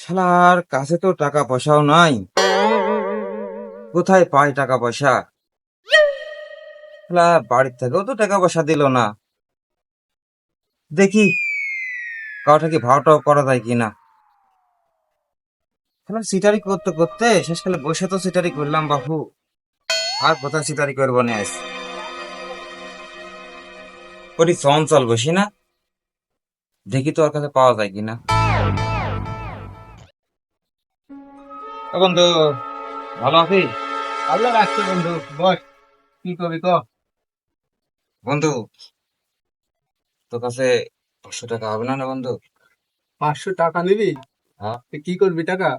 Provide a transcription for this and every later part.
শালার কাছে তো টাকা পয়সাও নাই, কোথায় পাই টাকা পয়সা? শালা বাড়ির থেকেও তো টাকা পয়সা দিল না। দেখি কাউটা কি ভাড়াটাও করা যায় কিনা। শালা সিটারি করতে করতে শেষকালে বসে তো সিটারি করলাম বাবু, আর কোথায় সিটারি করবো না। ওটি চঞ্চল বসি না, দেখি তো ওর কাছে পাওয়া যায় কিনা। বন্ধু ভালো আছিস? আল্লাহ রাখছে বন্ধু, বস কি করবি ক। বন্ধু তোর কাছে 500 টাকা হবে না? না বন্ধু, 500 টাকা নিবি? হ্যাঁ তুই কি করবি টাকা?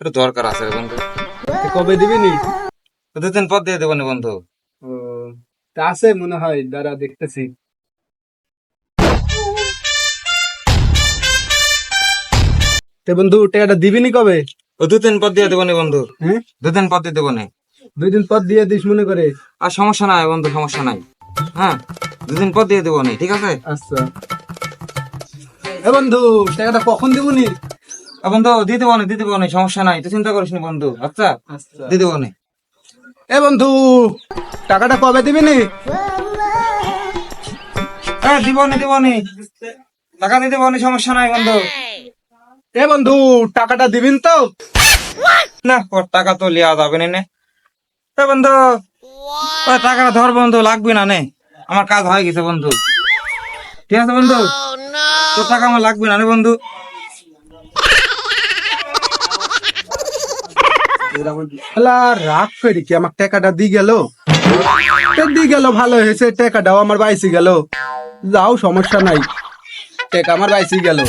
একটু দরকার আছে রে বন্ধু। তুই কবে দিবি নি? তো 2 দিন পর দিয়ে দেবো না বন্ধু। ও, তা আছে মনে হয়, দাঁড়া দেখতেছি। তে বন্ধু টাকাটা দিবি নি কবে? ও 2 দিন পর দিয়ে দেবো না বন্ধু, হ্যাঁ, 2 দিন পর দিয়ে দেবো না। 2 দিন পর দিয়ে দিস মনে করে। আর সমস্যা নাই বন্ধু, সমস্যা নাই। হ্যাঁ 2 দিন পর দিয়ে দেবো না, ঠিক আছে? আচ্ছা এ বন্ধু, টাকাটা কখন দিব নি? বন্ধু দিয়ে দেবো না, দিয়ে দেবো না, সমস্যা নাই, তুই চিন্তা করিস না বন্ধু। আচ্ছা আচ্ছা দিয়ে দেবো না। এ বন্ধু, টাকাটা কবে দিবি নি? হ্যাঁ দিব না, দিব না, টাকা দিয়ে দেবো না, সমস্যা নাই বন্ধু। এ বন্ধু, টাকাটা দিবিন তো? না ওর টাকা তো লিয়া যাবে না নে। এ বন্ধু ওই টাকাটা ধর বন্ধু, লাগবে না নে, আমার কাজ হয়ে গেছে বন্ধু। ঠিক আছে বন্ধু, তোর টাকা আমার লাগবে না রে বন্ধু। শালা রাগ করি কি, আমার টাকাটা দি গেল। দি গেল ভালো হয়েছে, টাকাটাও আমার বাইসি গেল। যাও সমস্যা নাই, টাকা আমার বাইসি গেল।